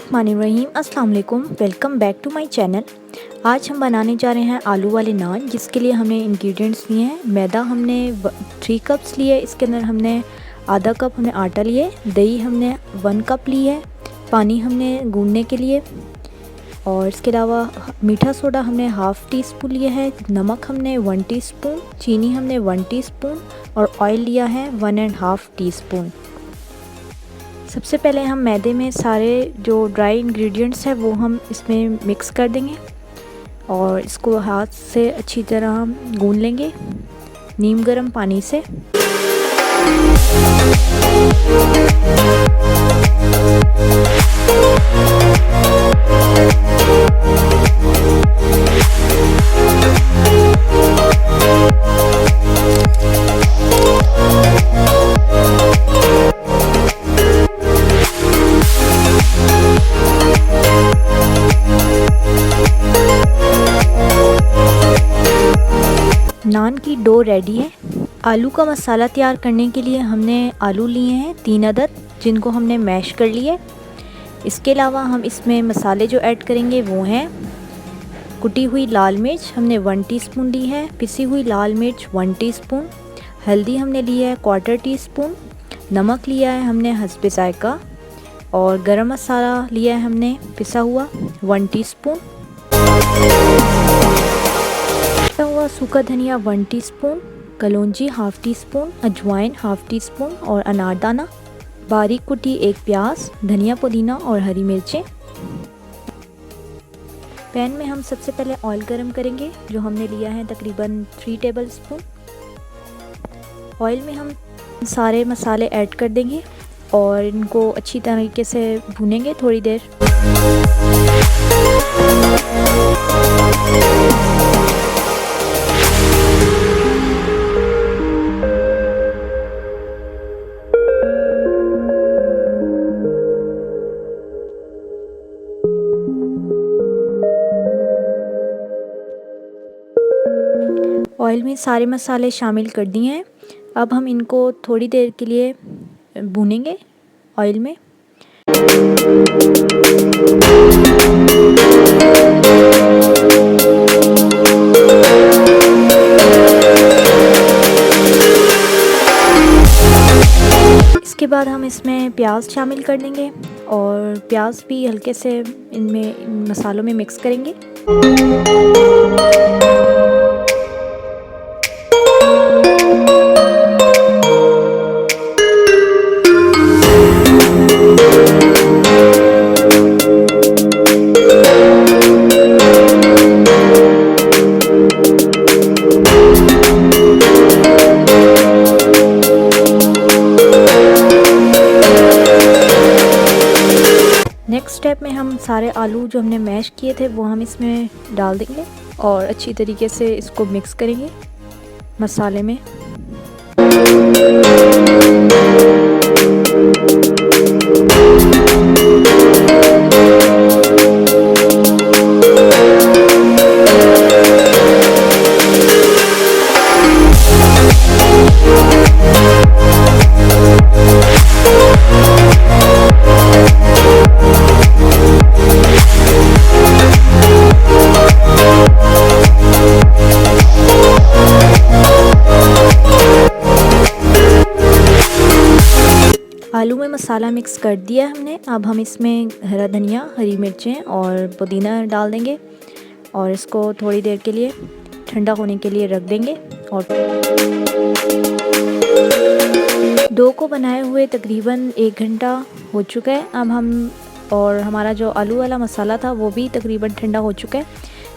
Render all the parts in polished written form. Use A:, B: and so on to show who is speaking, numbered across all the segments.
A: बिस्मिल्लाहिर्रहमानिर्रहीम। अस्सलाम वालेकुम, welcome back to my channel. आज हम बनाने जा रहे हैं आलू वाले नान, जिसके लिए हमने इंग्रेडिएंट्स लिए हैं। मैदा हमने 3 कप्स लिए, इसके अंदर हमने आधा कप हमने आटा लिए, दही हमने 1 कप ली है, पानी हमने गूंदने के लिए, और इसके अलावा मीठा सोडा हमने हाफ़ टी स्पून लिया है, नमक हमने 1 टीस्पून, चीनी हमने 1 टीस्पून और ऑयल लिया है 1.5 टीस्पून। सबसे पहले हम मैदे में सारे जो ड्राई इंग्रेडिएंट्स हैं वो हम इसमें मिक्स कर देंगे और इसको हाथ से अच्छी तरह गूंद लेंगे नीम गर्म पानी से। नान की डो रेडी है। आलू का मसाला तैयार करने के लिए हमने आलू लिए हैं 3 अदद, जिनको हमने मैश कर लिए। इसके अलावा हम इसमें मसाले जो ऐड करेंगे वो हैं कुटी हुई लाल मिर्च हमने 1 टीस्पून ली है, पिसी हुई लाल मिर्च 1 टीस्पून, हल्दी हमने ली है 1/4 टीस्पून, नमक लिया है हमने हस्बे जायका, और गरम मसाला लिया है हमने पिसा हुआ 1 टीस्पून, हुआ सूखा धनिया 1 टीस्पून, कलौंजी हाफ़ टीस्पून, अजवाइन हाफ़ टीस्पून और अनारदाना, बारीक कुटी 1 प्याज, धनिया पुदीना और हरी मिर्चें। पैन में हम सबसे पहले ऑयल गरम करेंगे, जो हमने लिया है तकरीबन 3 टेबल स्पून। ऑयल में हम सारे मसाले ऐड कर देंगे और इनको अच्छी तरीके से भूनेंगे थोड़ी देर। ऑयल में सारे मसाले शामिल कर दिए हैं। अब हम इनको थोड़ी देर के लिए भूनेंगे ऑयल में। इसके बाद हम इसमें प्याज शामिल कर देंगे और प्याज भी हल्के से इन मसालों में मिक्स करेंगे। नेक्स्ट स्टेप में हम सारे आलू जो हमने मैश किए थे वो हम इसमें डाल देंगे और अच्छी तरीके से इसको मिक्स करेंगे मसाले में। आलू में मसाला मिक्स कर दिया हमने। अब हम इसमें हरा धनिया, हरी मिर्चें और पुदीना डाल देंगे और इसको थोड़ी देर के लिए ठंडा होने के लिए रख देंगे। और डो को बनाए हुए तकरीबन 1 घंटा हो चुका है। अब हम और हमारा जो आलू वाला मसाला था वो भी तकरीबन ठंडा हो चुका है।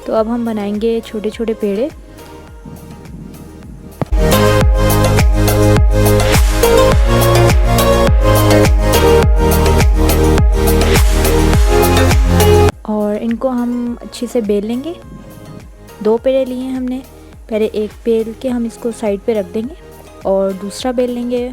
A: तो अब हम बनाएंगे छोटे छोटे पेड़े। और इनको हम अच्छे से बेल लेंगे। 2 पेड़े लिए हैं हमने। पहले एक बेल के हम इसको साइड पे रख देंगे और दूसरा बेल लेंगे।